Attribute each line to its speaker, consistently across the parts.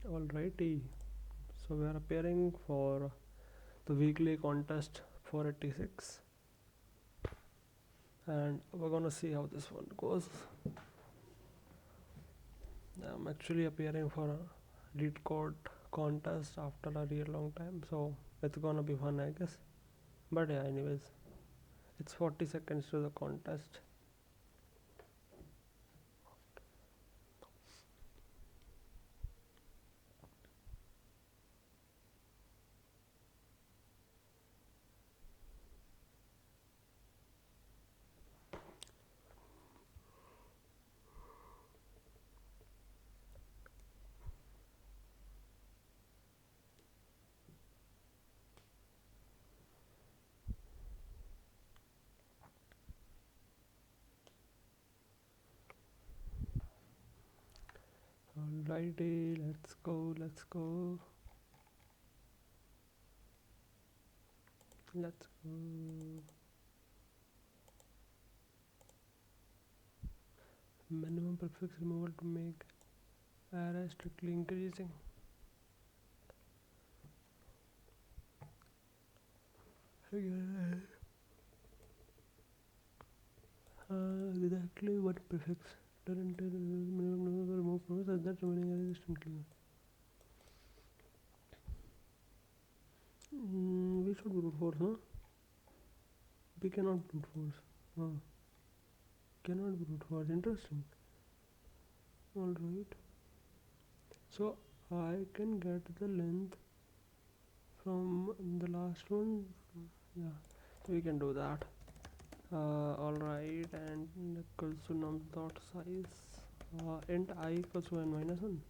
Speaker 1: Alrighty, so we are appearing for the weekly contest 486 and we're gonna see how this one goes. I'm actually appearing for a LeetCode contest after a real long time, so it's gonna be fun, I guess. But yeah, anyways, it's 40 seconds to the contest. Alrighty, let's go. Let's go. Minimum prefix removal to make array strictly increasing. Exactly what prefix doesn't remove prefix as that remaining array is strictly. We should brute force, huh? We cannot brute force. Cannot brute force. Interesting. Alright. So I can get the length from the last one. Yeah, we can do that. Alright, and equals to num dot size. Int I equals to n minus 1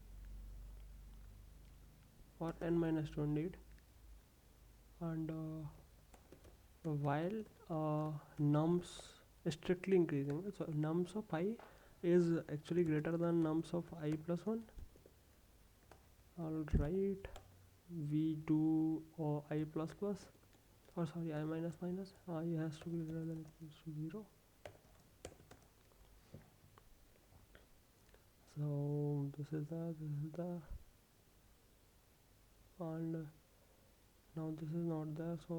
Speaker 1: or n minus 2 indeed. And while nums is strictly increasing, so nums of I is actually greater than nums of I plus 1. Alright, we do I plus plus, or sorry, I minus minus. I has to be greater than equals to 0. So this is the and now this is not there, so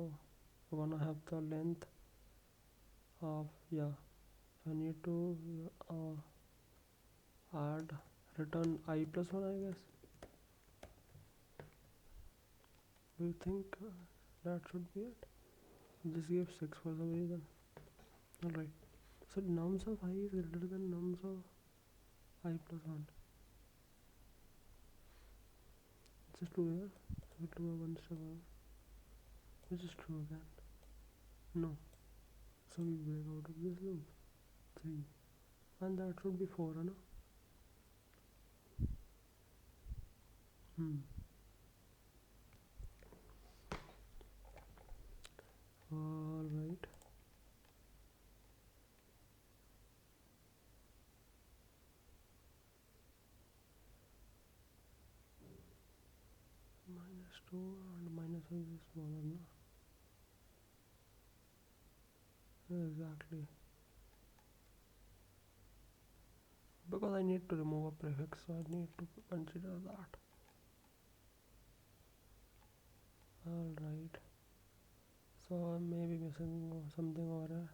Speaker 1: we're gonna have the length of, yeah, so I need to add return I plus 1, I guess. Do you think that should be it? This gives 6 for some reason. Alright, so nums of I is greater than nums of I plus 1. It's just 2 here, so it will go 1 step over, which is true again. No, so we break out of this loop. 3, and that should be 4, no? Alright. Minus 2 and minus 1 is smaller, no? Exactly. Because I need to remove a prefix, so I need to consider that. Alright. So I may be missing something over here.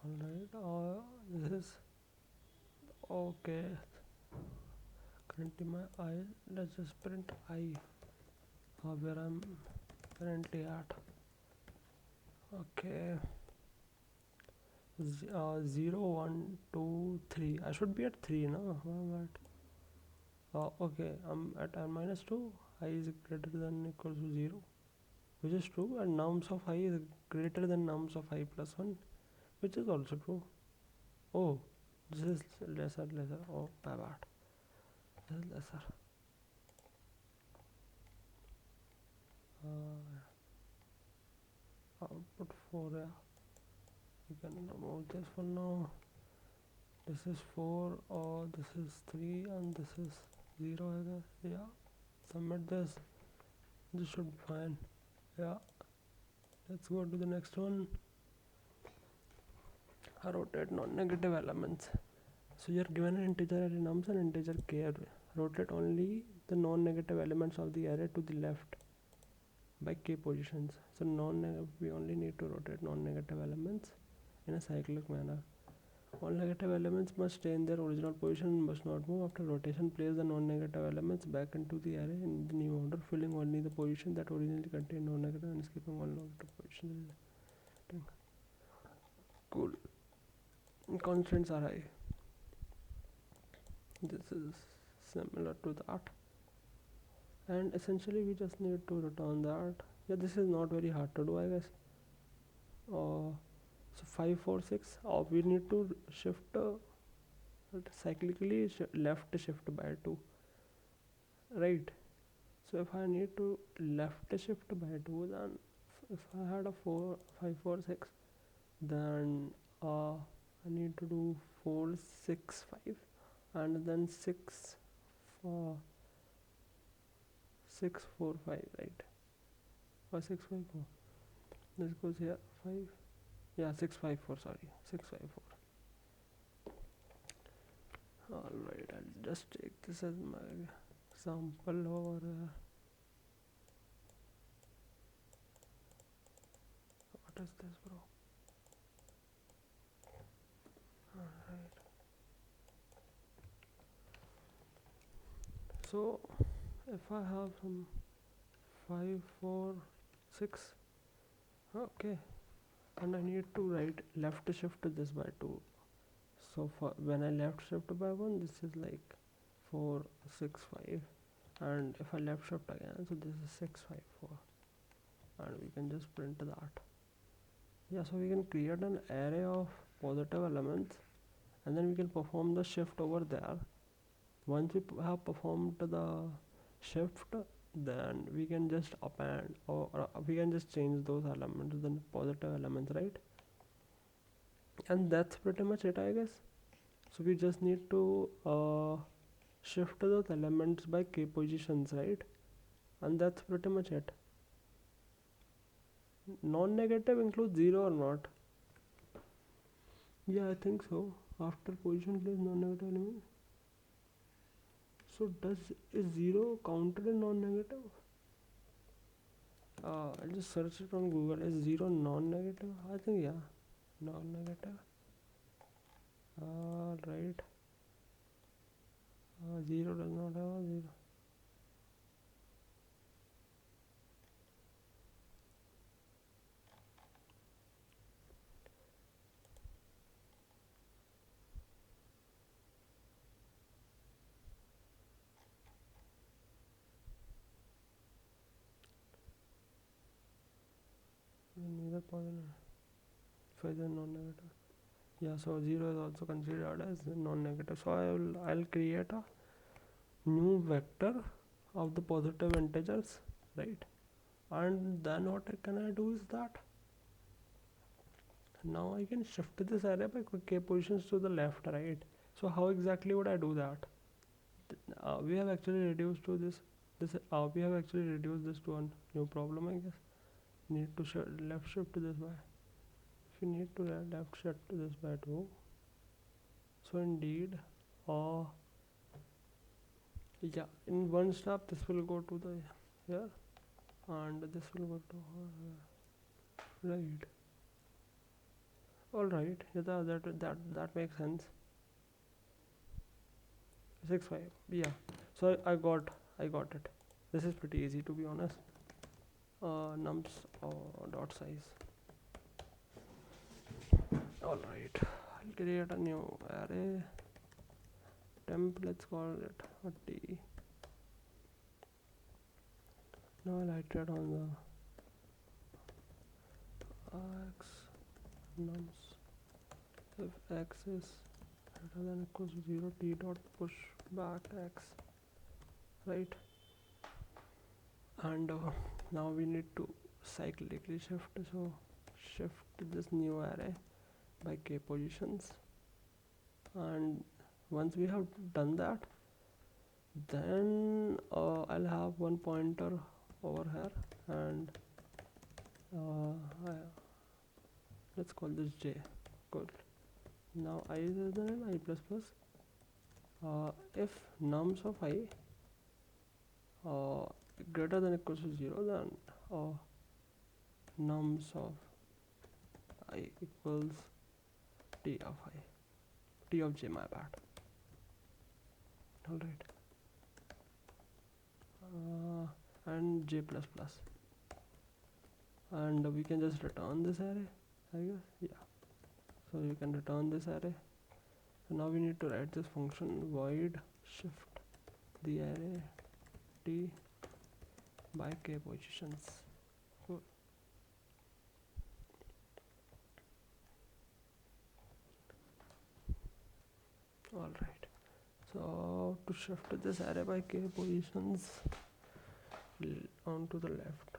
Speaker 1: Alright, this is okay. Currently my I, let's just print I where I'm currently at. Okay. 0 1 2 3. I should be at 3 now. I'm at okay, I'm at n minus 2. I is greater than equals to 0, which is true, and nums of I is greater than nums of I plus 1, which is also true. Oh, this is lesser. Oh, my bad. This is lesser. Output 4, yeah. You can remove this for now. This is 4, or this is 3, and this is 0, I guess. Yeah, submit this. This should be fine. Yeah, let's go to the next one. Rotate non-negative elements. So you're given an integer array nums and integer k rotate only the non-negative elements of the array to the left by k positions. So we only need to rotate non-negative elements in a cyclic manner. All negative elements must stay in their original position and must not move. After rotation, place the non-negative elements back into the array in the new order, filling only the position that originally contained non-negative and skipping all negative positions. Cool. Constants are high. This is similar to that. And essentially we just need to return that. Yeah, this is not very hard to do, I guess. So 5 4 6, we need to shift cyclically left shift by 2, right? So if I need to left shift by 2, then if I had a 4 5 4 6, then I need to do 4 6 5 and then 6 6 4 5, right? Or 6 5 4, this goes here 5, yeah, 6 5 4, sorry, 6 5 4. Alright, I'll just take this as my example over there. What is this, bro? Alright, so if I have some 5 4 6, okay, and I need to write left shift this by 2. So for when I left shift by 1, this is like 4 6 5, and if I left shift again, so this is 6 5 4, and we can just print that. Yeah, so we can create an array of positive elements and then we can perform the shift over there. Once we have performed the shift, then we can just append or we can just change those elements, the positive elements, right? And that's pretty much it, I guess. So we just need to shift those elements by k positions, right? And that's pretty much it. Non-negative includes 0 or not? Yeah, I think so. After position place non-negative element. So is 0 counted in non-negative? I'll just search it on Google. Is 0 non-negative? I think yeah, non-negative. Right. 0 does not have a 0. Neither positive. So it is non-negative. Yeah, so 0 is also considered as non-negative. So I'll create a new vector of the positive integers, right? And then what can I do is that now I can shift this array by k positions to the left, right? So how exactly would I do that? We have actually reduced to this we have actually reduced this to a new problem, I guess. Need to left shift this by, if you need to left shift this by 2, so indeed yeah, in one step this will go to the here and this will go to right. All right, yeah, that makes sense. 6 5, yeah. So I got it. This is pretty easy, to be honest. Nums dot size. All right, I'll create a new array temp. Let's call it a t. Now I'll iterate on the x nums. If x is greater than equals to 0, t dot push back x, right? And now we need to cyclically shift, so shift this new array by k positions, and once we have done that, then I'll have one pointer over here, and let's call this j. Good. Now I is greater than I plus plus if nums of I greater than equals to 0, then nums of I equals t of I, t of j, my bad. Alright, and j plus plus, and we can just return this array, I guess. Yeah, so you can return this array. So now we need to write this function void shift the array t by k positions. Cool. Alright, so to shift this array by k positions onto the left,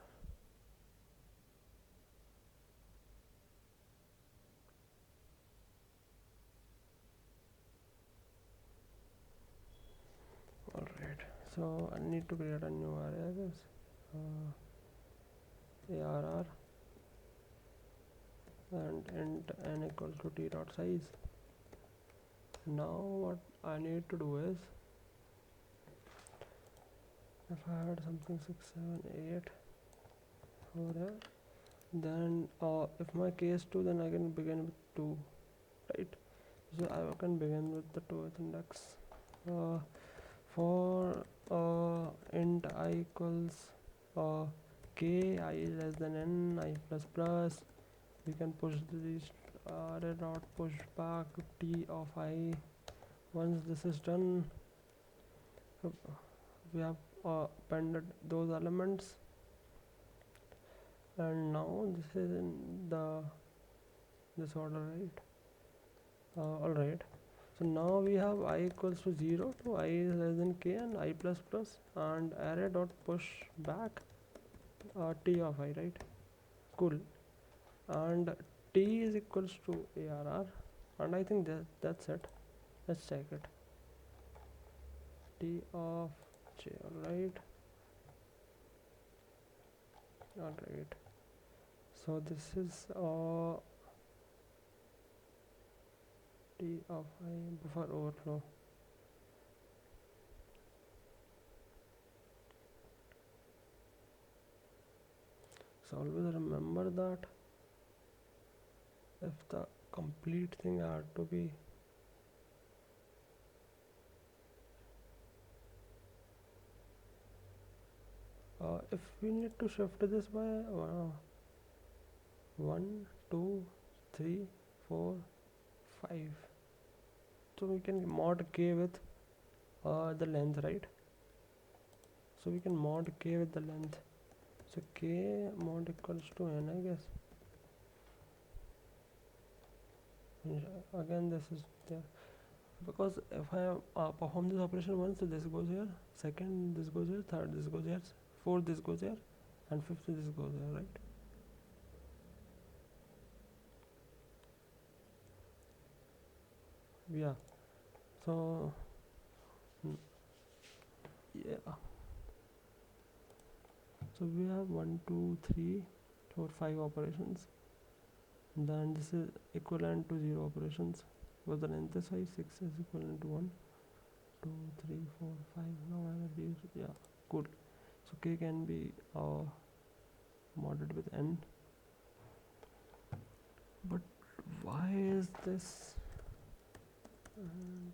Speaker 1: alright, so I need to create a new array, I guess. ARR and int n equals to t dot size. Now what I need to do is, if I had something 6, 7, 8 over here, then if my k is 2, then I can begin with 2, right? So I can begin with the 2th index. For int I equals k, I is less than n, I plus plus, we can push this array dot push back t of I. Once this is done, we have appended those elements, and now this is in this order, right? Alright, so now we have I equals to 0 to I is less than k and I plus plus, and array dot push back t of I, right? Cool. And t is equals to ARR, and I think that's it. Let's check it. T of j, alright. So this is t of I buffer overflow. So always remember that if the complete thing had to be if we need to shift this by 1, 2, 3, 4, 5, so we can mod k with the length, right? So we can mod k with the length, so k mod equals to n, I guess. Again this is there, because if I perform this operation once, so this goes here, second this goes here, third this goes here, fourth this goes here, and fifth this goes here, right? Yeah, so yeah, so we have 1, 2, 3, 4, 5 operations, then this is equivalent to 0 operations, because the length is 5, 6 is equivalent to 1, 2, 3, 4, 5. Now I reduce, yeah, cool. So k can be modded with n, but why is this? And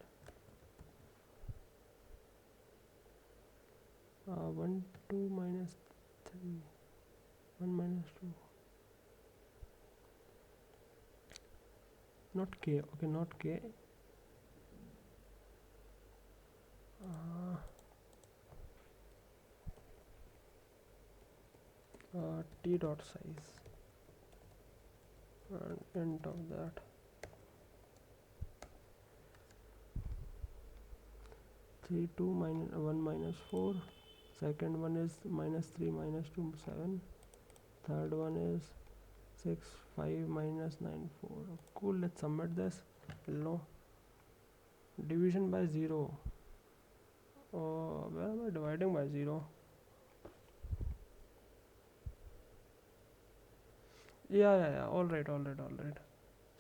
Speaker 1: 1, 2 minus 3, 1 minus 2, not k, okay, not k, t dot size, and int of that 3, 2 minus 1 minus 4, second one is minus 3 minus 2, 7, third one is 6, 5 minus 9, 4. Cool, let's submit this. No, division by 0. Where am I dividing by 0? Yeah, alright.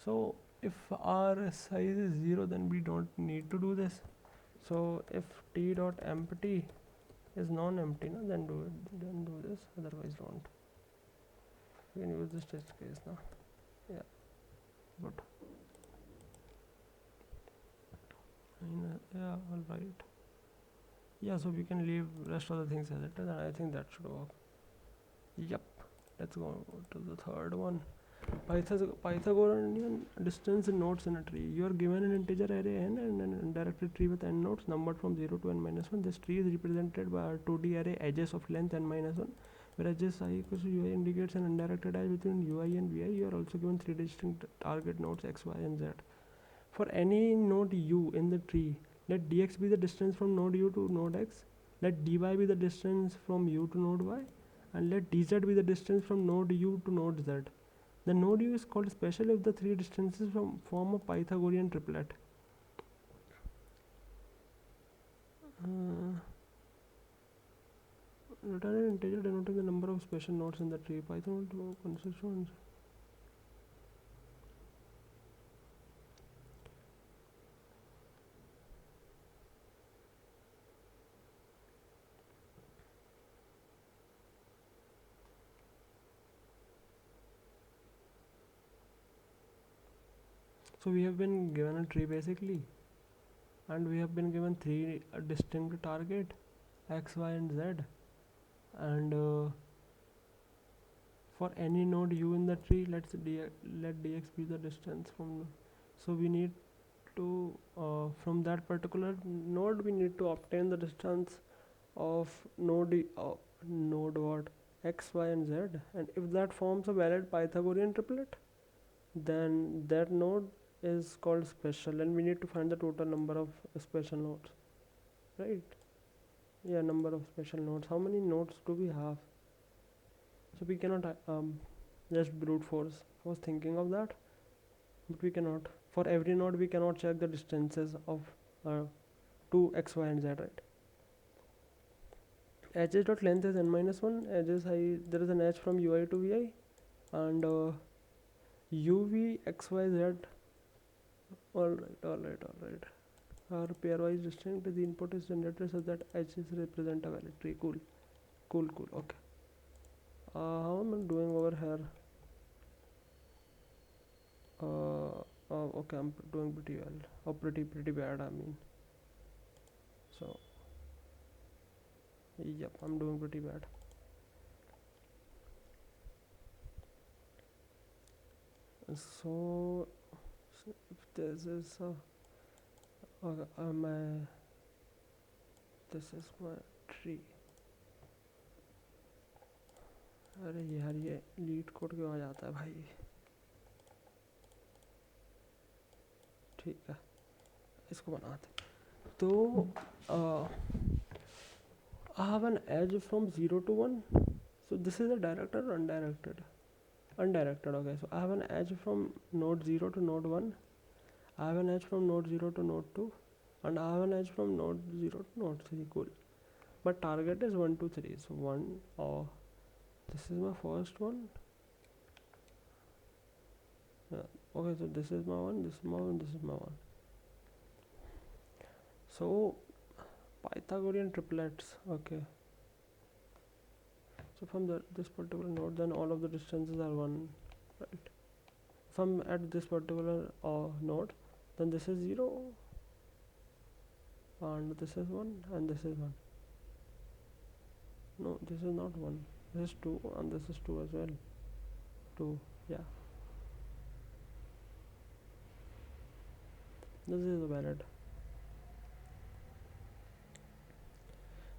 Speaker 1: So if our size is 0, then we don't need to do this. So if t dot empty is non-empty, no, then do it. Then do this. Otherwise, don't. We can use this test case now. Yeah, good. Yeah, all right. Yeah, so we can leave rest of the things as it is, and I think that should work. Yep. Let's go to the third one. Pythagorean distance nodes in a tree. You are given an integer array n and an undirected tree with n nodes numbered from 0 to n minus 1. This tree is represented by a 2D array edges of length n minus 1, where edges I equals to ui indicates an undirected edge between ui and vi. You are also given 3 distinct target nodes x, y, and z. For any node u in the tree, let dx be the distance from node u to node x, let dy be the distance from u to node y, and let dz be the distance from node u to node z. The node u is called special if the three distances form a Pythagorean triplet. Return an integer denoting the number of special nodes in the tree. Python constituents. So we have been given a tree basically, and we have been given three distinct target x, y, and z, and for any node u in the tree, let dx be the distance from. So we need to from that particular node we need to obtain the distance of node what x, y, and z, and if that forms a valid Pythagorean triplet, then that node is called special, and we need to find the total number of special nodes, right? Yeah, number of special nodes. How many nodes do we have? So we cannot just brute force. I was thinking of that, but we cannot. For every node we cannot check the distances of 2 x, y, and z, right? Edges dot length is n minus 1. Edges there is an edge from ui to vi, and uv x, y, z. Alright. Are pairwise distinct. The input is generated so that edges represent a valid tree. Cool. Okay. How am I doing over here? Okay, I'm doing pretty well. Or pretty bad, I mean. So, yep, I'm doing pretty bad. So if this is this is my tree. अरे यार ये LeetCode क्यों आ जाता है भाई? ठीक है, इसको बनाते. तो I have an edge from 0 to 1. So this is a directed or undirected? Undirected. Okay, so I have an edge from node 0 to node 1. I have an edge from node 0 to node 2, and I have an edge from node 0 to node 3. Cool. But target is 1, 2, 3. So 1, this is my first one. Yeah. Okay, so this is my one, this is my one, this is my one. So Pythagorean triplets. Okay. So from this particular node, then all of the distances are 1, right? If I'm at this particular node, then this is 0, and this is 1, and this is 1. No, this is not 1. This is 2, and this is 2 as well. 2, yeah. This is valid.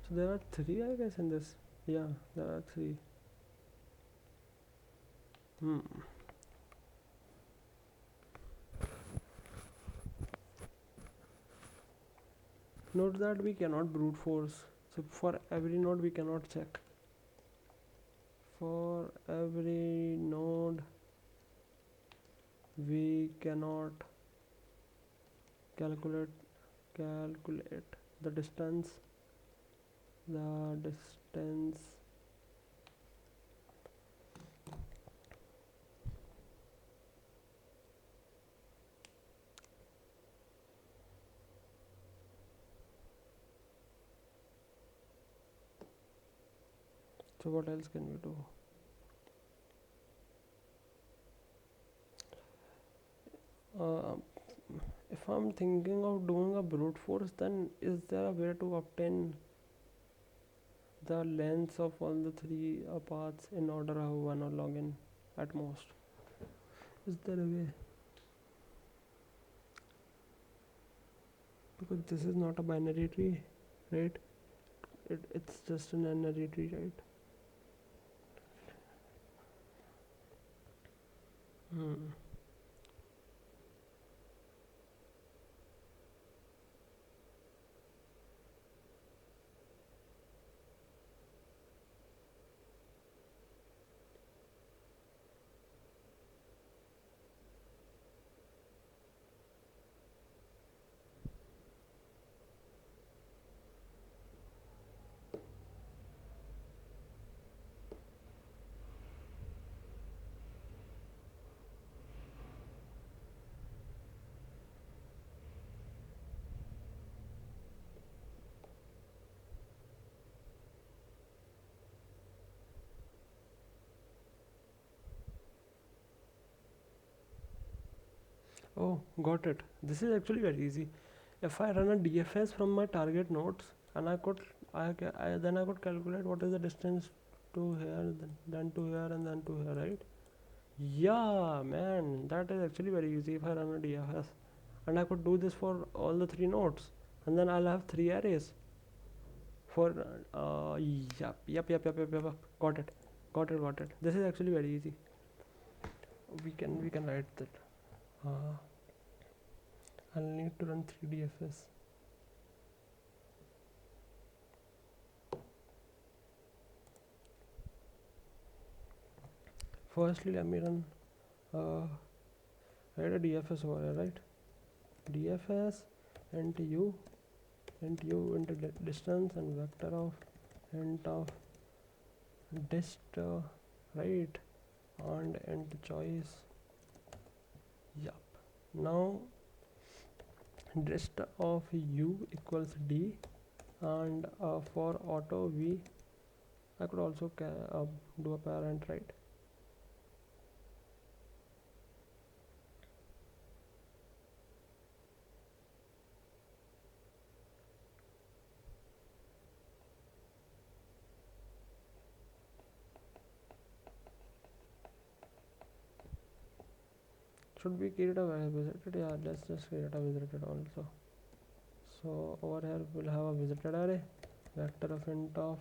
Speaker 1: So there are 3, I guess, in this. Yeah, there are 3. Note that we cannot brute force. So for every node we cannot check. For every node we cannot calculate the distance. So what else can we do? Uh, if I'm thinking of doing a brute force, then is there a way to obtain the lengths of all the three paths in order of one or login at most? Is there a way? Because this is not a binary tree, right? It's just an n-ary tree, right? Hmm. Oh, got it. This is actually very easy. If I run a DFS from my target nodes, and then I could calculate what is the distance to here, then to here, and then to here, right? Yeah, man, that is actually very easy if I run a DFS, and I could do this for all the three nodes, and then I'll have three arrays for yep. Got it, got it. This is actually very easy. We can write that. Uh, I'll need to run 3DFS. Firstly, let me run write a DFS over here, right? DFS into u into distance and vector of int of dist, right, and int choice. Yup. Now dist of u equals d, and for auto v I could also do a parent, right? Should we create a visited? Yeah, let's just create a visited also. So over here we'll have a visited array, vector of int of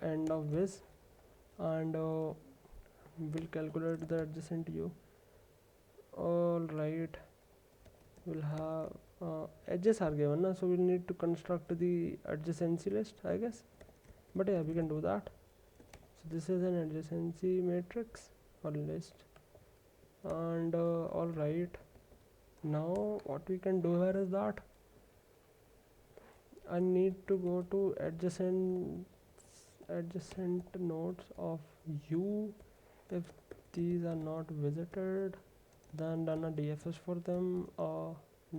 Speaker 1: end of viz, and we'll calculate the adjacent u. All right, we'll have edges are given, so we'll need to construct the adjacency list, I guess. But yeah, we can do that. So this is an adjacency matrix or list, and all right. Now what we can do here is that I need to go to adjacent nodes of u. If these are not visited, then run a DFS for them.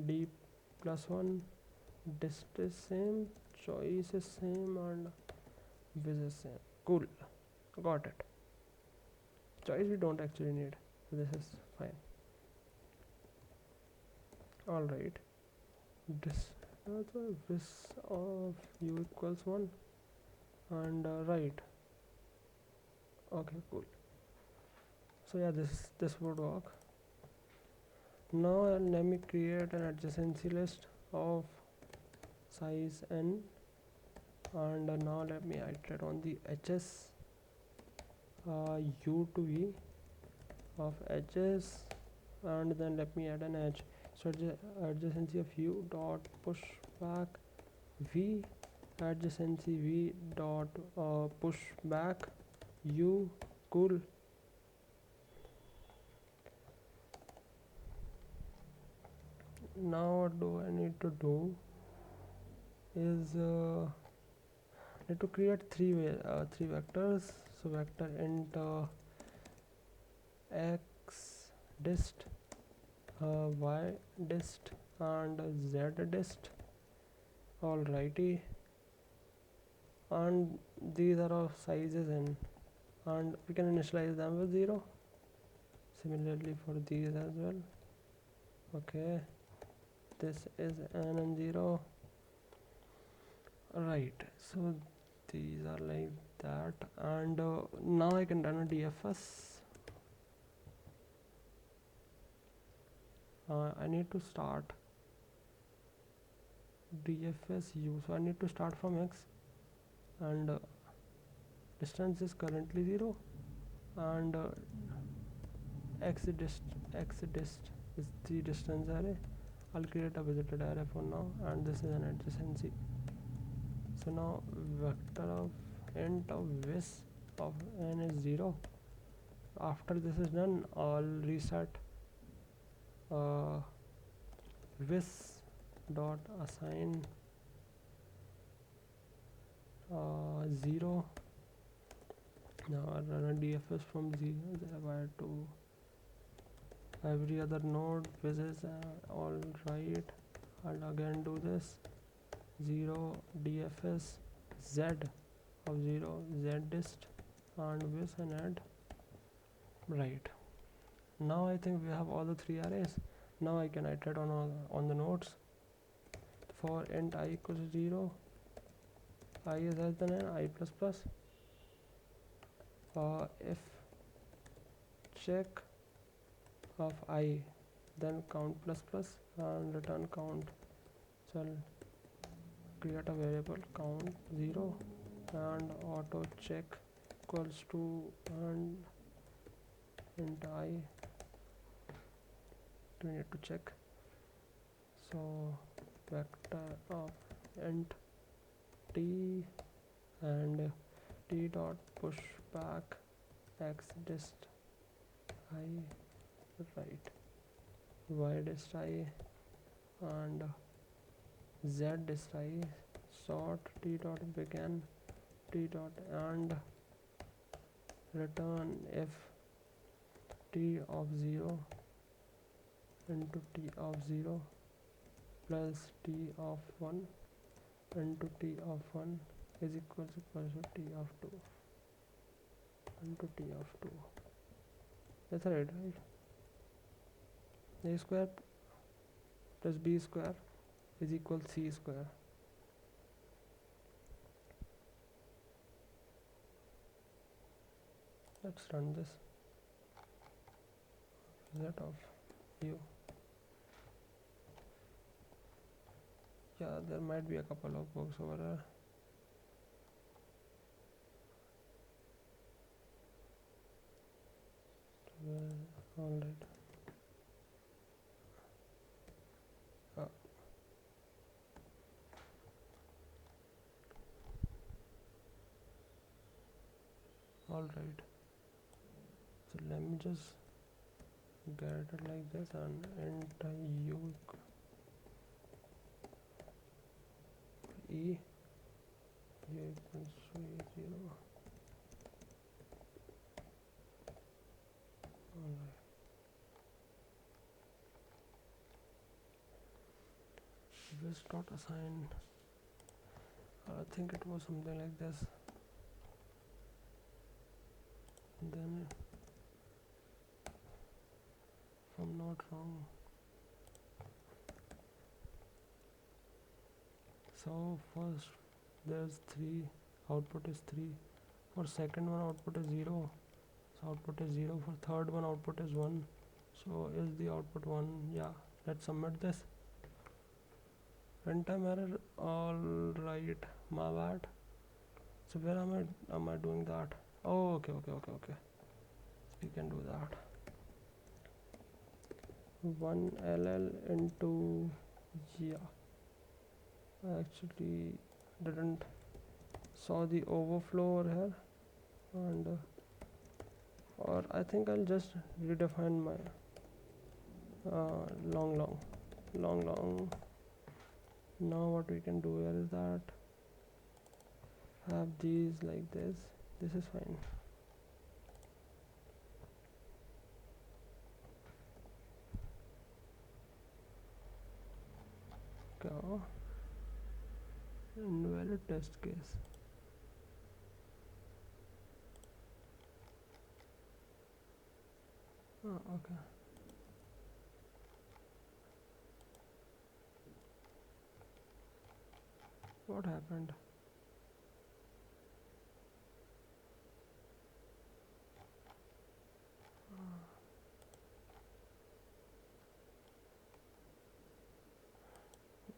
Speaker 1: D plus 1, dist is same, choice is same, and viz is same. Cool, got it. Choice we don't actually need, so this is fine. All right, this viz of u equals 1, and right. Okay, cool. So yeah, this would work. Now let me create an adjacency list of size n, and now let me iterate on the edges, u to v of edges, and then let me add an edge. So adjacency of u dot push back v, adjacency v dot push back u. Cool. Now what do I need to do is need to create three vectors. So vector int x dist, y dist, and z dist. Alrighty. and these are of sizes n, and we can initialize them with 0. Similarly for these as well. Okay, this is n and 0. Right, so these are like that, and now I can run a DFS. I need to start DFSU, so I need to start from x, and distance is currently 0, and x dist is the distance array. I'll create a visited array for now, and this is an adjacency. So now vector of int of vis of n is 0. After this is done, I'll reset vis dot assign 0. Now I'll run a DFS from 0 to every other node. Vis is all right. I'll again do this 0 DFS z of 0 z dist and vis and add. Right, now I think we have all the three arrays. Now I can iterate on the nodes. For int I equals 0, I is less than n, I plus plus. If check of I, then count plus plus and return count. So I'll create a variable count 0 and auto check equals to and int I. We need to check. So vector of int t and t dot push back x dist I, right, y dist I, and z dist I, sort t dot begin t dot and return if t of 0 into t of 0 plus t of 1 into t of 1 is equals to t of 2 into t of 2. That's right? A square plus b square is equal to c square. Let's run this. Result of u. Yeah, there might be a couple of bugs over there. All right. All right. So let me just get it like this and enter u e equals to 0. Alright. This dot assign, I think it was something like this. And then if I'm not wrong, so first there's 3, output is 3. For second one output is 0, so output is 0. For third one output is 1, so is the output 1? Yeah, let's submit this. Runtime error, alright, my bad. So where am I doing that? Oh, okay. So we can do that. 1 ll into, yeah, I actually didn't saw the overflow over here, and or I think I'll just redefine my long. Now what we can do here is that have these like this. This is fine. Go invalid test case. Okay. What happened?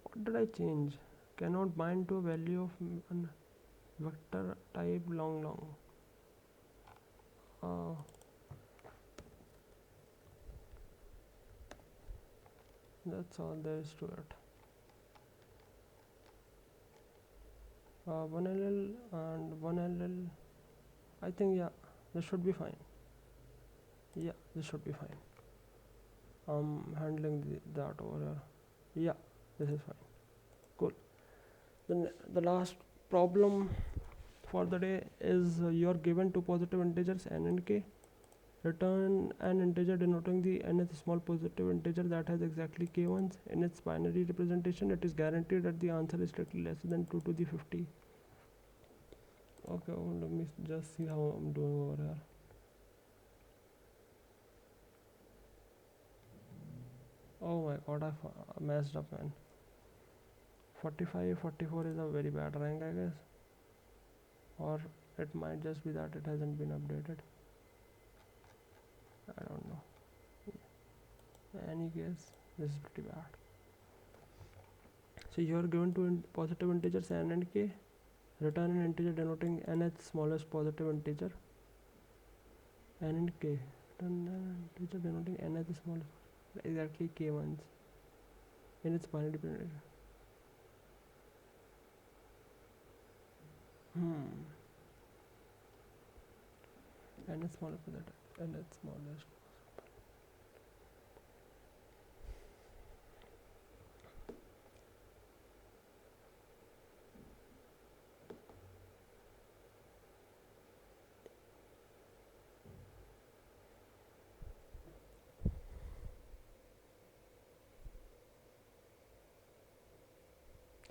Speaker 1: What did I change? Cannot bind to a value of vector type long. Uh, that's all there is to it. 1 ll and 1 ll. I think yeah, this should be fine. Yeah, this should be fine. I'm handling that over here. Yeah, this is fine. Cool. Then the last problem for the day is you are given two positive integers n and k. Return an integer denoting the nth small positive integer that has exactly k ones. In its binary representation, it is guaranteed that the answer is slightly less than 2 to the 50. Okay, well, let me just see how I'm doing over here. Oh my god, I messed up, man. 45, 44 is a very bad rank, I guess. Or it might just be that it hasn't been updated. I don't know. In any case, this is pretty bad. So you are given two positive integers n and k. Return an integer denoting nth smallest positive integer n and k. Return an integer denoting nth smallest exactly k ones in its binary representation. Nth smallest positive nth smallest.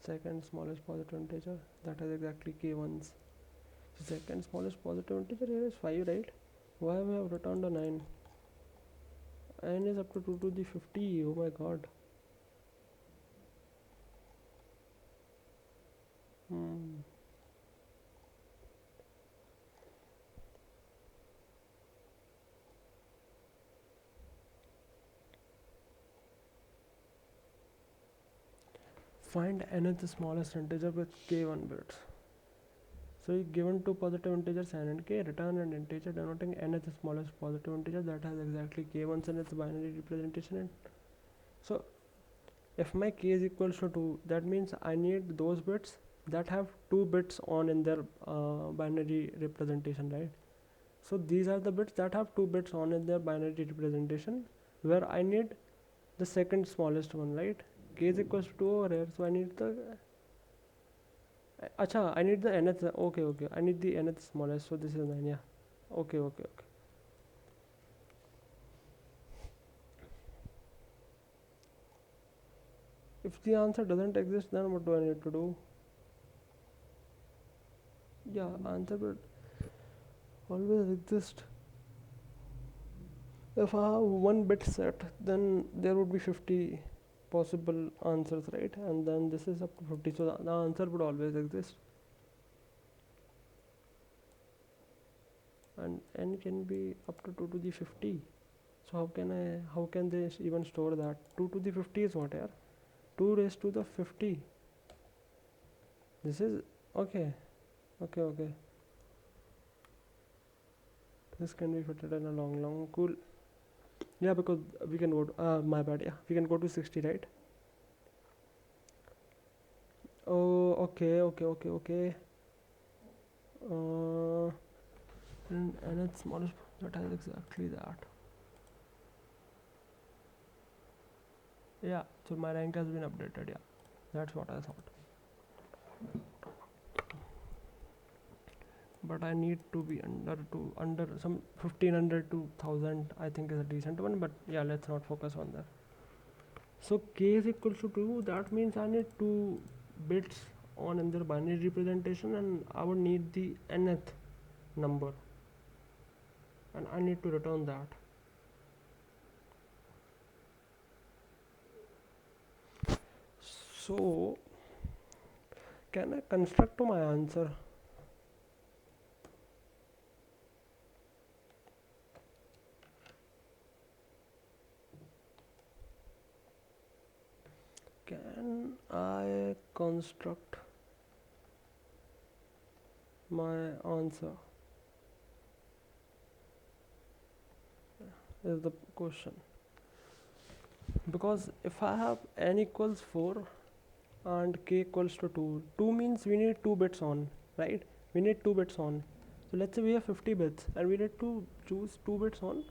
Speaker 1: Second smallest positive integer that has exactly k ones. So second smallest positive integer here is 5, right? Why we have returned a 9? N is up to 2 to the 50. Oh my god. Find nth smallest integer with k1 bits. So you given two positive integers n and k, return an integer denoting nth smallest positive integer that has exactly k ones in its binary representation. So if my k is equals to 2, that means I need those bits that have 2 bits on in their binary representation, right? So these are the bits that have 2 bits on in their binary representation, where I need the second smallest one, right? K is equals to 2 over here, so I need the acha, I need the nth. Okay, I need the nth smallest, so this is 9. Yeah, okay. If the answer doesn't exist, then what do I need to do? Yeah, answer will always exist. If I have one bit set, then there would be 50 possible answers, right? And then this is up to 50, so the answer would always exist. And n can be up to 2 to the 50. So how can they even store that? 2 to the 50 is what here? 2 raised to the 50. This is okay. This can be fitted in a long, cool. Yeah, because we can go to, my bad, yeah. We can go to 60, right? Oh, okay. And it's smallest, that has exactly that. Yeah, so my rank has been updated, yeah. That's what I thought. But I need to be under some 1500 to 1000, I think is a decent one, but yeah, let's not focus on that. So k is equal to 2, that means I need 2 bits on in their binary representation, and I would need the nth number, and I need to return that. So can I construct to my answer? Can I construct my answer is the question. Because if I have n equals 4 and k equals to 2, 2 means we need 2 bits on, right? We need 2 bits on. So let's say we have 50 bits and we need to choose 2 bits on.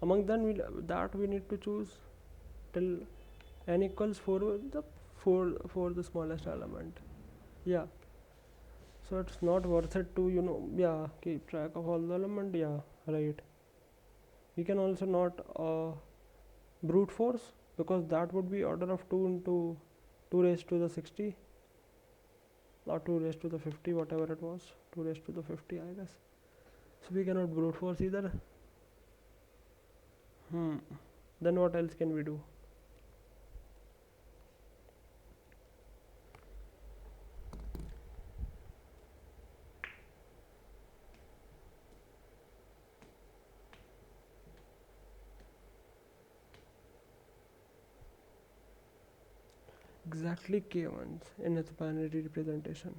Speaker 1: Among them we need to choose till n equals 4 the 4 the smallest element. Yeah, so it's not worth it to keep track of all the element. Yeah, right. We can also not brute force, because that would be order of 2 into 2 raised to the 60 or 2 raised to the 50, whatever it was, 2 raised to the 50 I guess. So we cannot brute force either. Then what else can we do? Exactly k ones in its binary representation.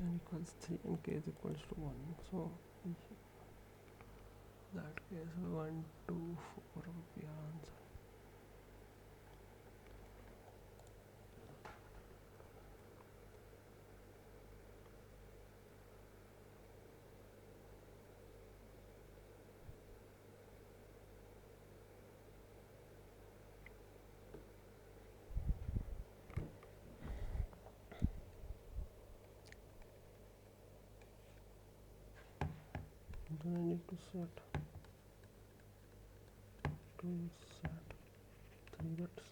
Speaker 1: N equals 3 and k is equals to 1. So that case 1, 2, 4 would be our answer. Then I need to set 3 bits.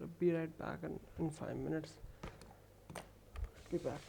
Speaker 1: I'll be right back in 5 minutes. Be back.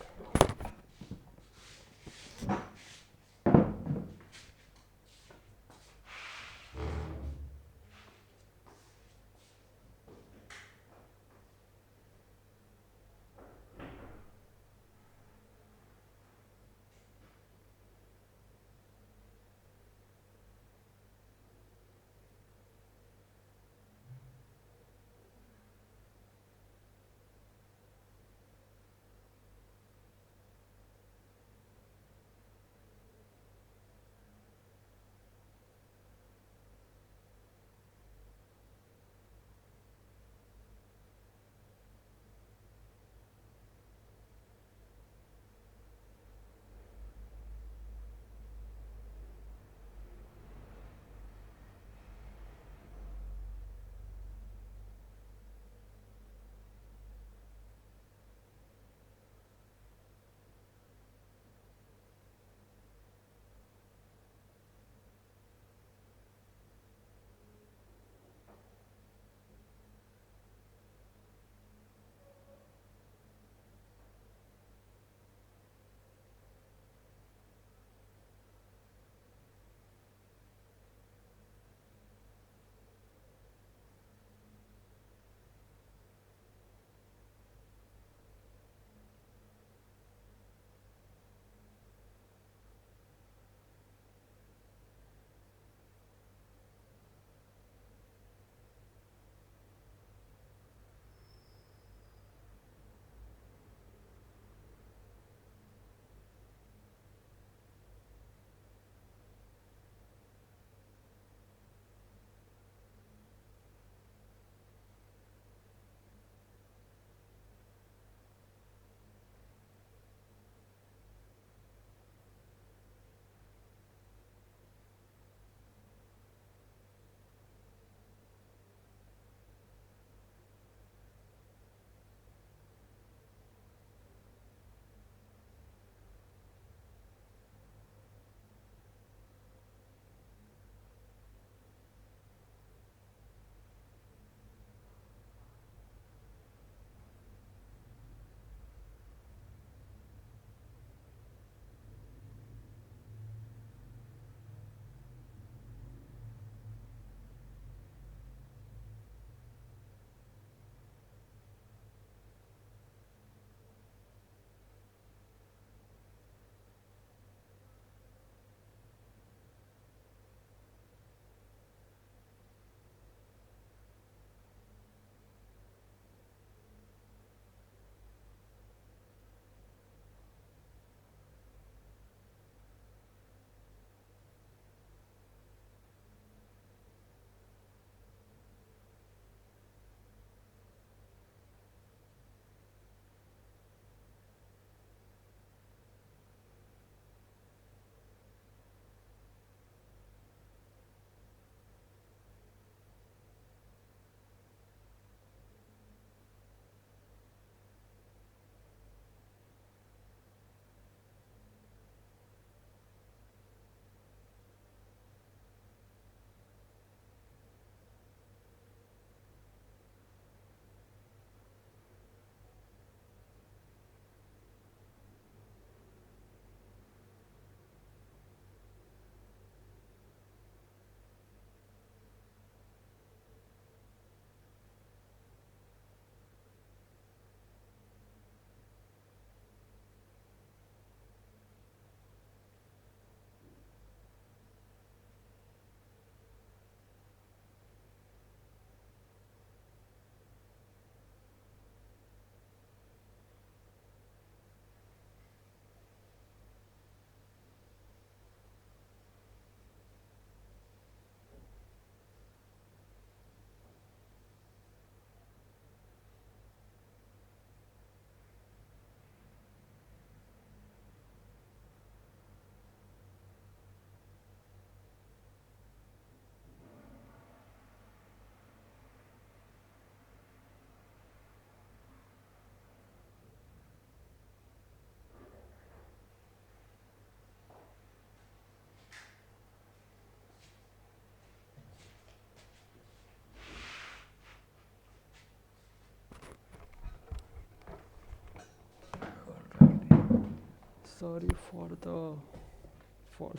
Speaker 1: Sorry for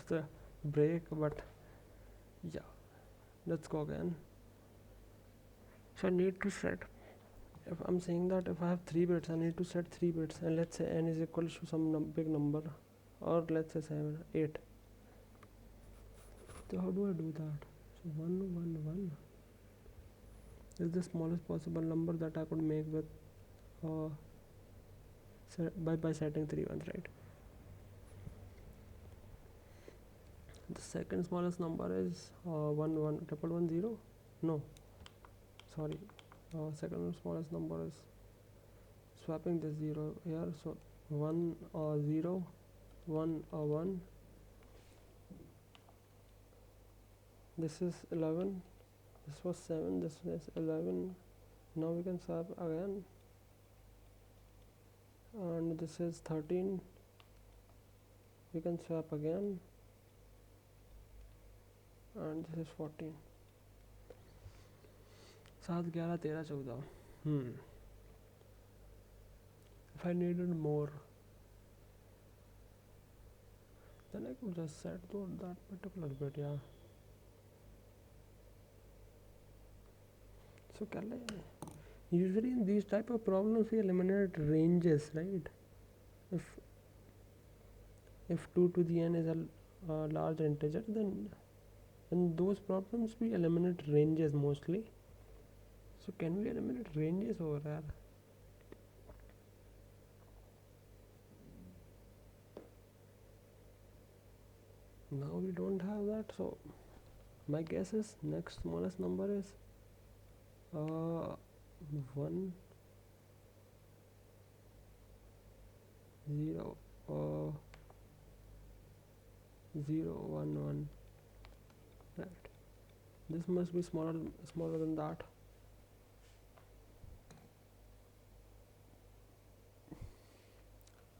Speaker 1: the break, but yeah, let's go again. So I need to set, if I'm saying that if I have 3 bits, I need to set 3 bits, and let's say n is equal to some big number, or let's say 7, 8. So how do I do that? So 1 1 1 is the smallest possible number that I could make with by setting 3 ones, right? The second smallest number is 1 1 1 no, sorry, second smallest number is, swapping this 0 here, so 1 0 1 1, this is 11, this was 7, this is 11. Now we can swap again, and this is 13, we can swap again, and this is 14. 7 11 13 14. If I needed more, then I could just set that particular bit, yeah. So usually in these type of problems we eliminate ranges, right? If 2 to the n is a large integer, then in those problems we eliminate ranges mostly. So can we eliminate ranges over there? Now we don't have that, so my guess is next smallest number is 1 0 0 1 1, right? This must be smaller than that.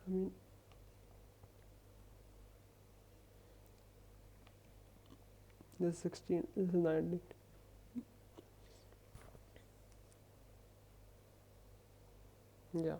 Speaker 1: I mean, this is 16, this is 19. Yeah.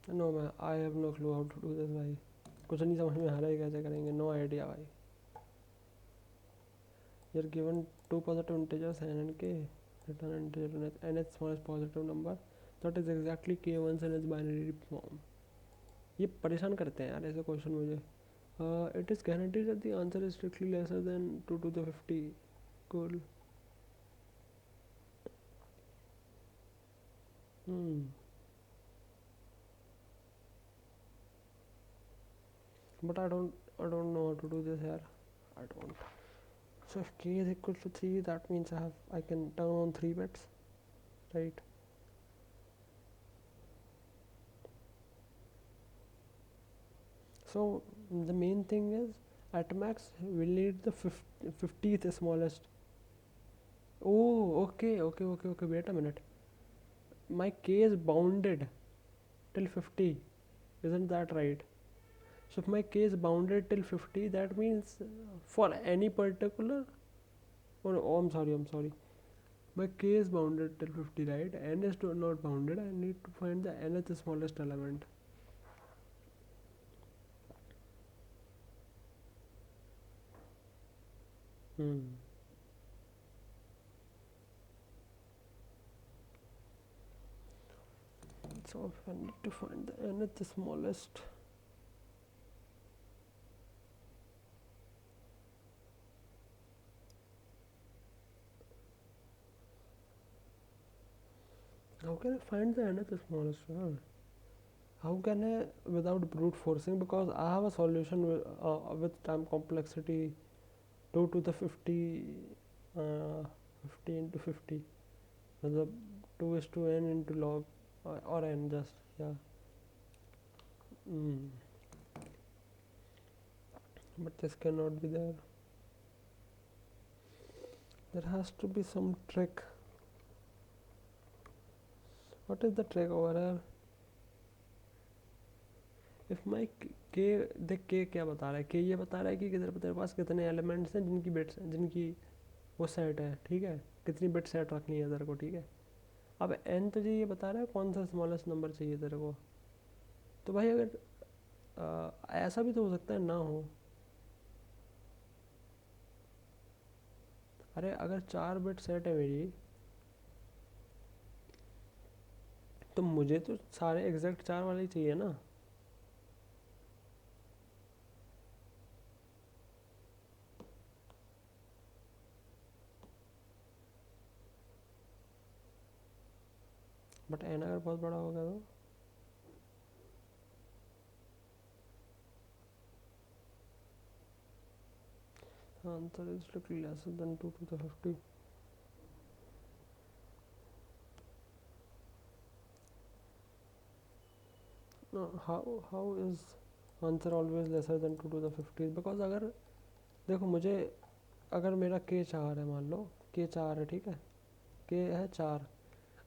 Speaker 1: No man, I have no clue how to do this भाई. कुछ नहीं समझ में आ रहा है कैसे करेंगे. No idea भाई. You're given 2 positive integers n and k. Return integer nth smallest positive number. That is exactly k1 in its binary form. ये परेशान करते हैं यार ऐसे क्वेश्चन मुझे. It is guaranteed that the answer is strictly lesser than 2 to the 50. Cool. But I don't know how to do this here. I don't. So if k is equal to 3, that means I can turn on 3 bits, right? So the main thing is at max we'll need the 50th smallest. Oh, okay. Wait a minute. My k is bounded till 50, isn't that right? So if my k is bounded till 50, that means for any particular, oh I'm sorry, my k is bounded till 50, right? N is not bounded. I need to find the nth smallest element. So I need to find the nth smallest. How can I find the nth smallest? How can I without brute forcing? Because I have a solution with time complexity 2 to the 50, 50 into 50. मतलब 2 is to n into log or n just, yeah. But this cannot be there. There has to be some trick. What is the trick over here? If my k, देख k क्या बता रहा है, k ये बता रहा है कि तेरे पास कितने एलिमेंट्स हैं जिनकी बिट्स जिनकी वो सेट है, ठीक है, कितनी बिट सेट रखनी है तेरे को, ठीक है। अब n तुझे ये बता रहा है कौन सा स्मॉलेस्ट नंबर चाहिए तेरे को। तो भाई अगर ऐसा भी तो हो सकता है ना हो। अरे अगर 4 बिट सेट है मेरी, तो मुझे तो सारे एग्जैक्ट 4 वाले ही चाहिए ना। बट n अगर बहुत बड़ा हो गया तो answer is strictly less than 2 to the 50. No, how is answer always lesser than 2 to the 50? Because अगर देखो मुझे, अगर मेरा k 4 है, मान लो k 4 है, ठीक है, k है 4।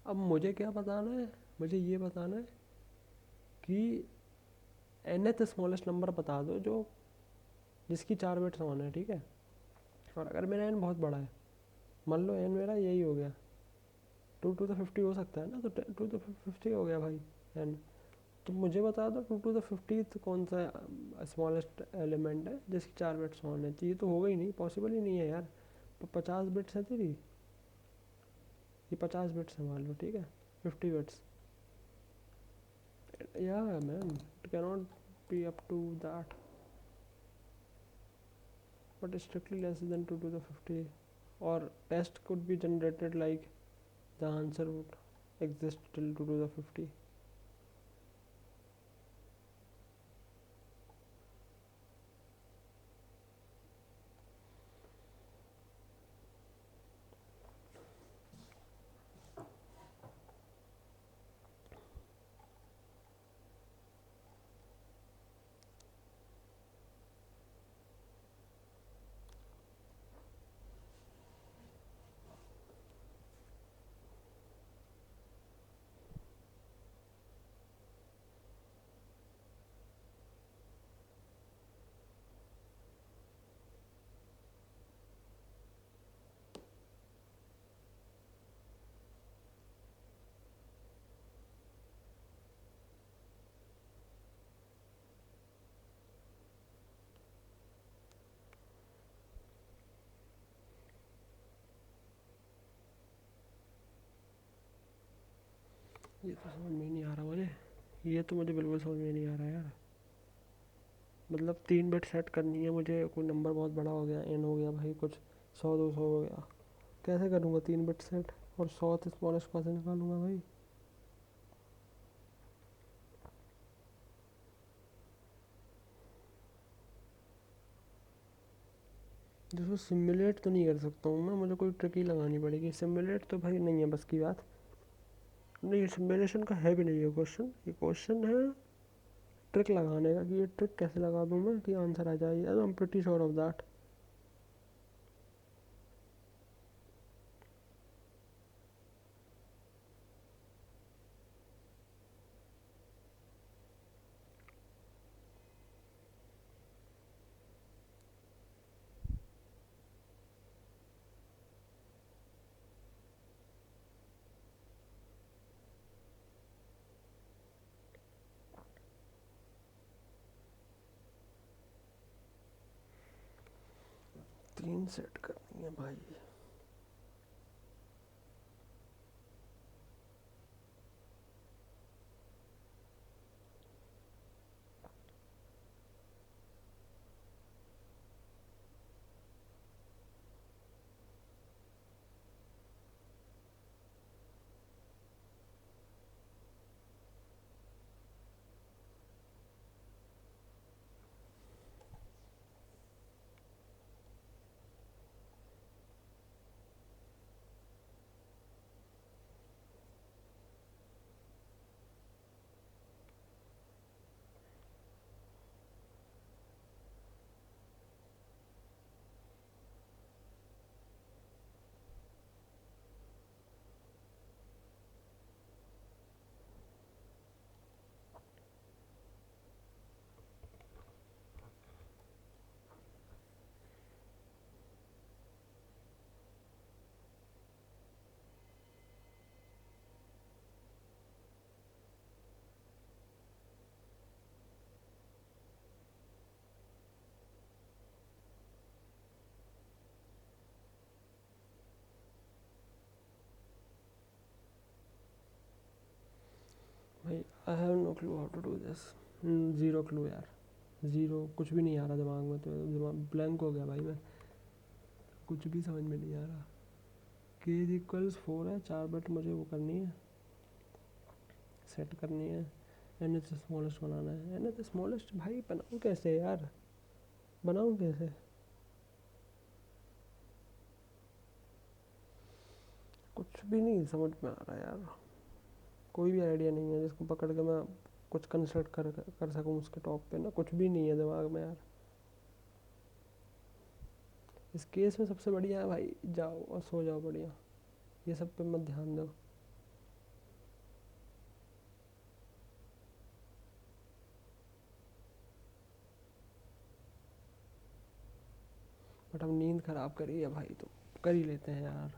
Speaker 1: अब मुझे क्या बताना है, मुझे ये बताना है कि nth स्मॉलेस्ट नंबर बता दो जो जिसकी 4 बिट्स ऑन है, ठीक है। और अगर मेरा n बहुत बड़ा है, मान लो n मेरा यही हो गया 2 to the 50 हो सकता है ना, तो 2 to 50 हो गया भाई n। तो मुझे बता दो 2 to the 50th कौन सा स्मॉलेस्ट एलिमेंट है जिसकी 4 बिट्स ऑन है। तो ये तो होगा ही नहीं, पॉसिबल ही नहीं है यार। 50 बिट्स है तेरी, ये 50 बिट्स है मान लो, ठीक है, 50 बिट्स, या man it cannot be up to that, but strictly less than 2 to the 50, और test could be generated like the answer would exist till 2 to the 50. ये तो समझ में नहीं आ रहा मुझे, ये तो मुझे बिल्कुल समझ में नहीं आ रहा यार। मतलब 3 बिट सेट करनी है मुझे, कोई नंबर बहुत बड़ा हो गया, n हो गया भाई, कुछ 100 200 हो गया, कैसे करूँगा 3 बिट सेट, और 100 स्मॉलेस्ट कहाँ से निकालूंगा भाई। जिसको सिमुलेट तो नहीं कर सकता हूँ मैं, मुझे कोई ट्रिक ही लगानी पड़ेगी। सिमुलेट तो भाई नहीं है बस की बात, नहीं सिमुलेशन का है भी नहीं है क्वेश्चन, ये क्वेश्चन है ट्रिक लगाने का, कि ये ट्रिक कैसे लगा दूँ मैं कि आंसर आ जाए। I am pretty sure of that. तीन सेट करनी है भाई। I have no clue how to do this. Zero clue यार, ज़ीरो, कुछ भी नहीं आ रहा दिमाग में, तो दिमाग ब्लैंक हो गया भाई, मैं कुछ भी समझ में नहीं आ रहा। के इज इक्वल्स 4 है, 4 बिट मुझे वो करनी है, सेट करनी है, एन एच स्मॉलेस्ट बनाना है। एन एच स्मॉलेस्ट भाई बनाऊँ कैसे यार, बनाऊँ कैसे? कुछ भी नहीं समझ में आ रहा यार, कोई भी आइडिया नहीं है जिसको पकड़ के मैं कुछ कंस्ट्रक्ट कर सकूँ उसके टॉप पे ना, कुछ भी नहीं है दिमाग में यार। इस केस में सबसे बढ़िया है भाई, जाओ और सो जाओ बढ़िया, ये सब पे मत ध्यान दो। बट अब नींद खराब करी है भाई, तो कर ही लेते हैं यार,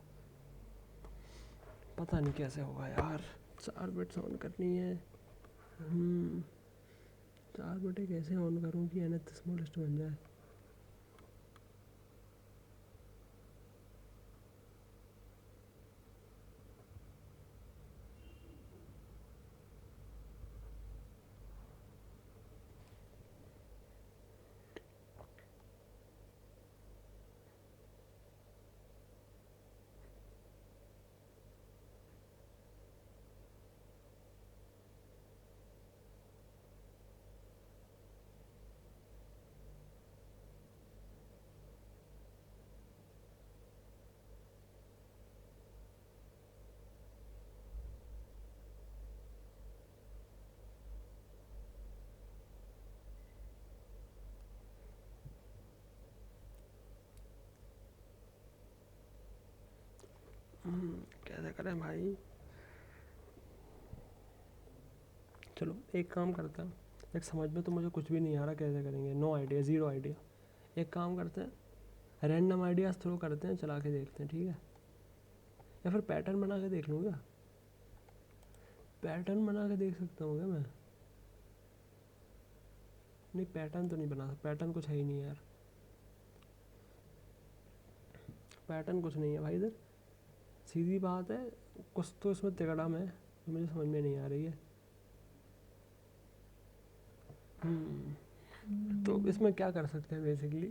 Speaker 1: पता नहीं कैसे होगा यार। 4 बिट्स ऑन करनी है। 4 बिटें कैसे ऑन करूँ कि एन एच स्मॉलेस्ट बन जाए? कैसे करें भाई? चलो एक काम करते हैं, एक समझ में तो मुझे कुछ भी नहीं आ रहा कैसे करेंगे, नो आइडिया, ज़ीरो आइडिया। एक काम करते हैं, रैंडम आइडियाज़ थ्रो करते हैं, चला के देखते हैं, ठीक है? या फिर पैटर्न बना के देख लूँ क्या? पैटर्न बना के देख सकता हूँ क्या मैं? नहीं पैटर्न तो नहीं बना सकता, पैटर्न कुछ है ही नहीं यार, पैटर्न कुछ नहीं है भाई इधर, सीधी बात है, कुछ तो इसमें तिगड़म है, मुझे समझ में नहीं आ रही है। तो इसमें क्या कर सकते हैं बेसिकली,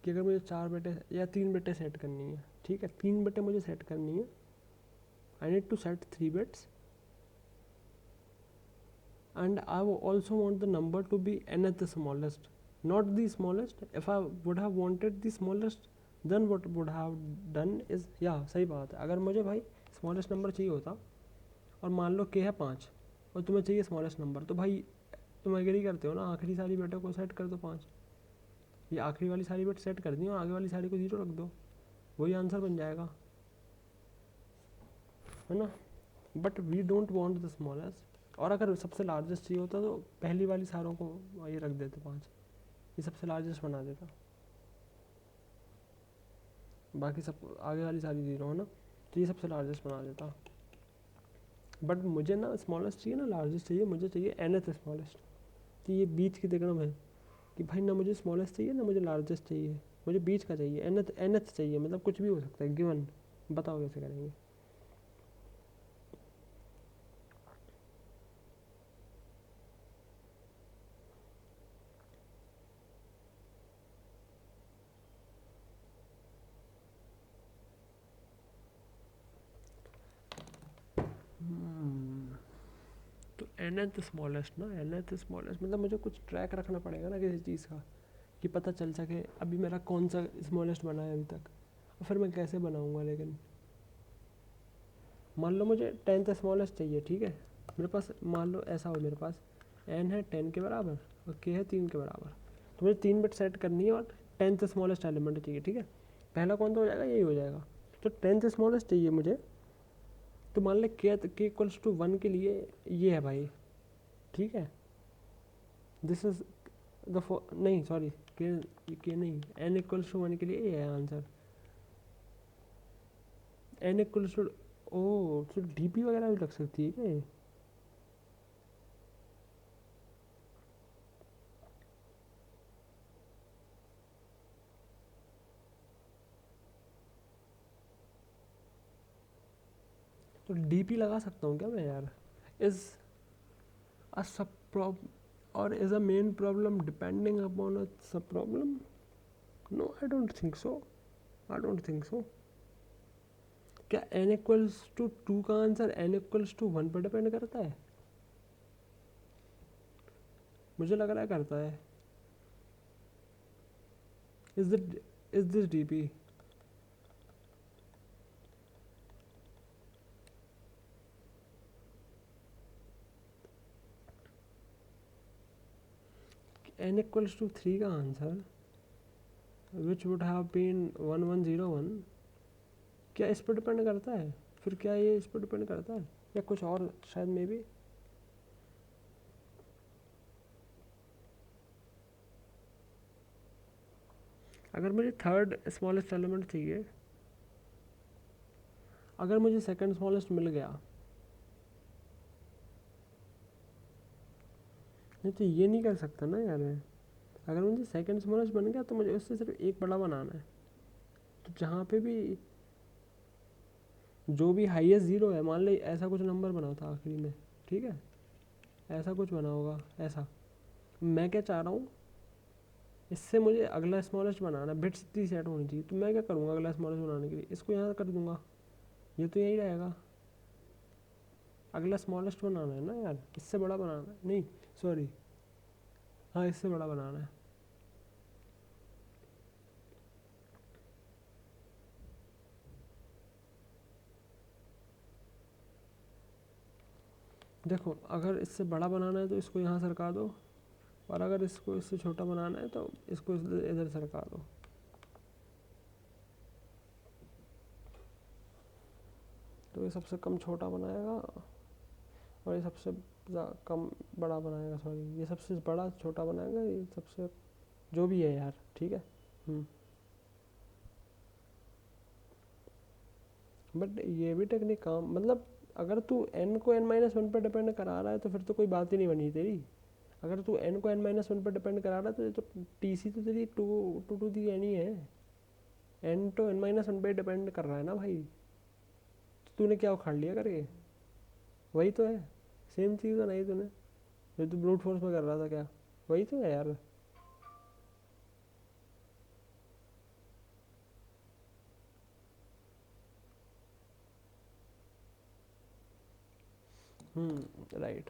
Speaker 1: कि अगर मुझे 4 बिटें या 3 बिटें सेट करनी है, ठीक है, 3 बिटें मुझे सेट करनी है, I need to set 3 bits and I also want the number to be nth smallest, not the smallest. If I would have wanted the smallest, then what would have done is, सही बात है, अगर मुझे भाई smallest number चाहिए होता और मान लो के है 5 और तुम्हें चाहिए स्मॉलेस्ट नंबर, तो भाई तुम एग्री करते हो ना, आखिरी सारी बिटों को सेट कर दो 5, ये आखिरी वाली सारी बिट सेट कर दी और आगे वाली सारी को 0 रख दो, वही आंसर बन जाएगा, है ना? But we don't want the smallest, और अगर सबसे लार्जेस्ट चाहिए होता तो पहली वाली सारों को ये रख देते 5, ये सबसे लार्जेस्ट बना देता, बाकी सब आगे वाली सारी 0 है ना, तो ये सबसे लार्जेस्ट बना देता। बट मुझे ना स्मॉलेस्ट चाहिए ना लार्जेस्ट चाहिए, मुझे चाहिए nth स्मॉलेस्ट, तो ये बीच की दिक्कत है कि भाई ना मुझे स्मॉलेस्ट चाहिए ना मुझे लार्जेस्ट चाहिए, मुझे बीच का चाहिए, nth चाहिए, मतलब कुछ भी हो सकता है गिवन, बताओ कैसे करेंगे? तो nth स्मॉलेस्ट ना, nth स्मॉलेस्ट मतलब मुझे कुछ ट्रैक रखना पड़ेगा ना किसी चीज़ का, कि पता चल सके अभी मेरा कौन सा स्मॉलेस्ट बना है अभी तक, और फिर मैं कैसे बनाऊंगा? लेकिन मान लो मुझे 10th स्मॉलेस्ट चाहिए, ठीक है, मेरे पास मान लो ऐसा हो, मेरे पास n है 10 के बराबर और k है 3 के बराबर, तो मुझे 3 बिट सेट करनी है और 10th स्मॉलेस्ट एलिमेंट चाहिए, ठीक है, पहला कौन सा हो जाएगा? यही हो जाएगा, तो 10th स्मॉलेस्ट चाहिए मुझे, तो मान ले k इक्वल्स टू 1 के लिए ये है भाई, ठीक है, दिस इज द नहीं सॉरी, के नहीं, n इक्वल्स टू 1 के लिए ये है आंसर, n इक्वल्स टू, ओ तो डीपी वगैरह भी लग सकती है क्या? तो डीपी लगा सकता हूँ क्या मैं यार? इस a sub or is a main problem depending upon a sub problem? No, I don't think so. I don't think so. क्या n इक्वल्स टू 2 का आंसर n इक्वल्स टू 1 पर डिपेंड करता है? मुझे लग रहा है करता है. Is this DP? n equals to 3 का answer which would have been 1101 क्या इस पर डिपेंड करता है? फिर क्या ये इस पर डिपेंड करता है या कुछ और शायद मे बी? अगर मुझे थर्ड स्मॉलेस्ट एलिमेंट चाहिए, अगर मुझे सेकंड स्मॉलेस्ट मिल गया, नहीं तो ये नहीं कर सकता ना यार मैं. अगर मुझे सेकंड स्मॉलेस्ट बन गया तो मुझे उससे सिर्फ एक बड़ा बनाना है. तो जहाँ पे भी जो भी हाईएस्ट ज़ीरो है, मान ली ऐसा कुछ नंबर बना था आखिरी में, ठीक है, ऐसा कुछ बना होगा ऐसा. मैं क्या चाह रहा हूँ, इससे मुझे अगला स्मॉलेस्ट बनाना है, बिट्स इतनी सेट होनी चाहिए. तो मैं क्या करूँगा अगला स्मॉलेस्ट बनाने के लिए, इसको यहाँ कर दूँगा, ये तो यही रहेगा. अगला स्मॉलेस्ट बनाना है ना यार, इससे बड़ा बनाना है. नहीं सॉरी, हाँ इससे बड़ा बनाना है. देखो अगर इससे बड़ा बनाना है तो इसको यहाँ सरका दो, और अगर इसको इससे छोटा बनाना है तो इसको इधर सरका दो. तो ये सबसे कम छोटा बनाएगा और ये सबसे कम बड़ा बनाएगा. सॉरी, ये सबसे बड़ा छोटा बनाएगा, ये सबसे जो भी है यार, ठीक है. बट ये भी टेक्निक काम, मतलब अगर तू n को n-1 पर डिपेंड करा रहा है तो फिर तो कोई बात ही नहीं बनी तेरी. अगर तू n को n-1 पर डिपेंड करा रहा है तो TC तो तेरी टू टू दी n ही है. n तो n-1 पे डिपेंड कर रहा है ना भाई. तो तूने क्या उखाड़ लिया करके? वही तो है, सेम चीज़ है. नहीं तूने जो तू ब्रूट फोर्स में कर रहा था, क्या वही तो है यार. राइट.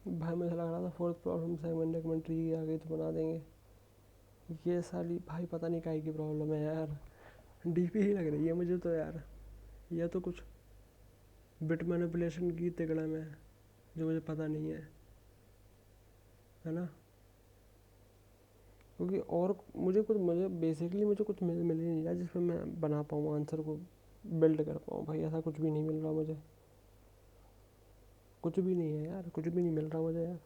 Speaker 1: भाई मुझे लग रहा था फोर्थ प्रॉब्लम सेगमेंट एक ट्री की आ गई तो बना देंगे। ये साली भाई पता नहीं काहे की प्रॉब्लम है यार, डीपी ही लग रही है मुझे तो यार। ये तो कुछ बिट मैनिपुलेशन की तिगड़ा में है जो मुझे पता नहीं है ना। क्योंकि और मुझे बेसिकली मुझे कुछ मिल ही नहीं रहा जिसमें मैं बना पाऊँ, आंसर को बिल्ड कर पाऊँ। भाई ऐसा कुछ भी नहीं मिल रहा मुझे, कुछ भी नहीं है यार, कुछ भी नहीं मिल रहा मुझे यार।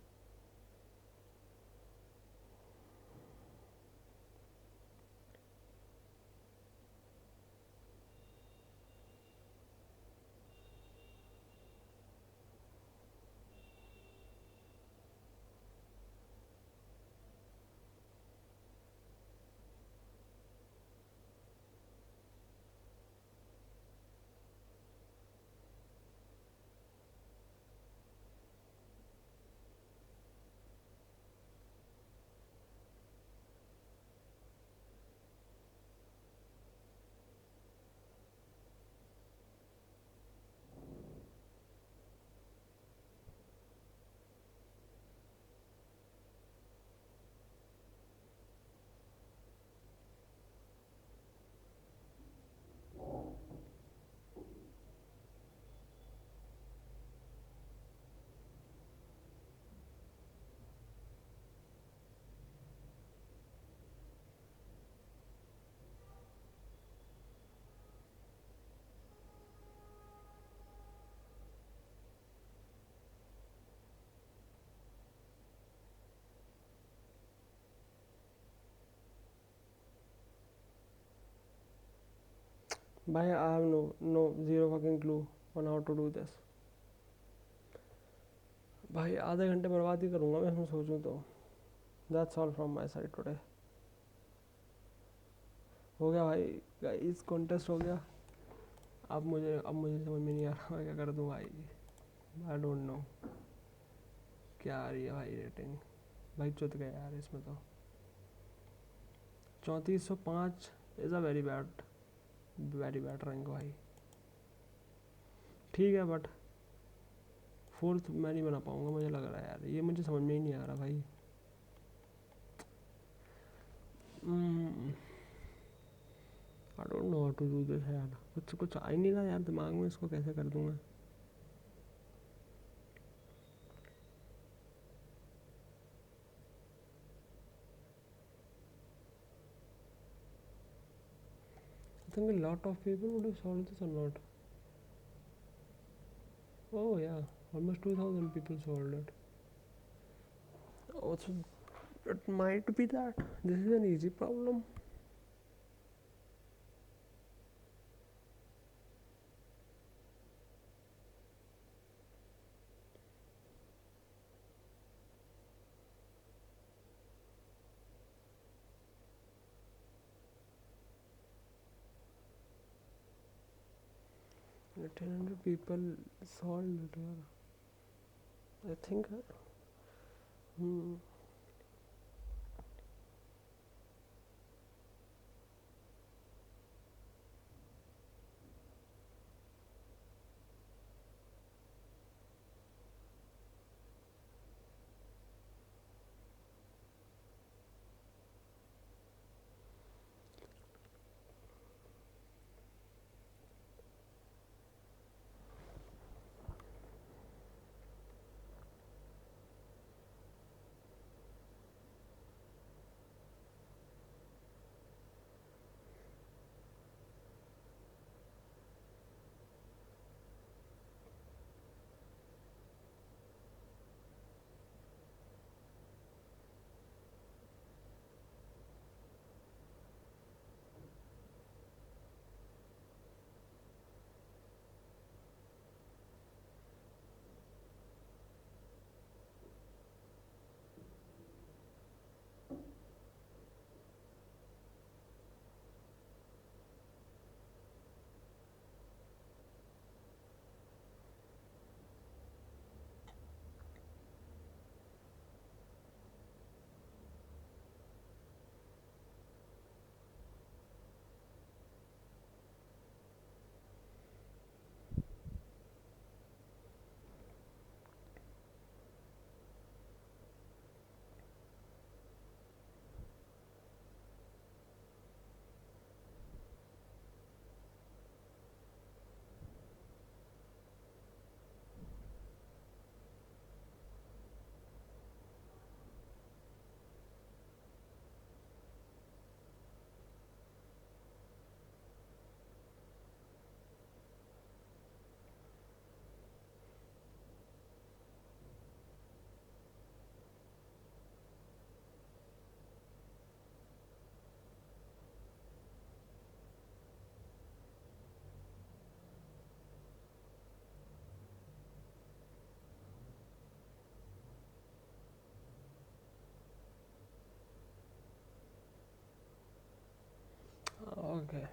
Speaker 1: भाई I have no zero fucking clue on how to do this. भाई आधे घंटे बर्बाद ही करूँगा मैं सोचूं तो। That's all from my side today. हो गया भाई, गाइस कॉन्टेस्ट हो गया। अब मुझे समझ में नहीं आ रहा मैं क्या कर दूँ भाई। आई डोंट नो क्या आ रही है भाई रेटिंग। भाई चुत गया यार इसमें तो। 3405 is a very bad rank भाई। ठीक है बट फोर्थ मैं नहीं बना पाऊँगा मुझे लग रहा है यार, ये मुझे समझ में ही नहीं आ रहा भाई। I don't know how to do this यार, कुछ आ ही नहीं रहा यार दिमाग में, इसको कैसे कर दूँगा। I think a lot of people would have solved this or not. Oh yeah, almost 2000 people solved it. Also, it might be that this is an easy problem. Like 1,000 people solved it. I think. Hmm. Okay,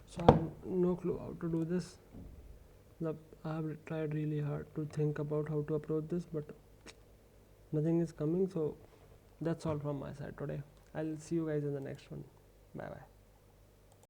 Speaker 1: so I have no clue how to do this. I have tried really hard to think about how to approach this, but nothing is coming. So that's all from my side today. I'll see you guys in the next one. Bye bye.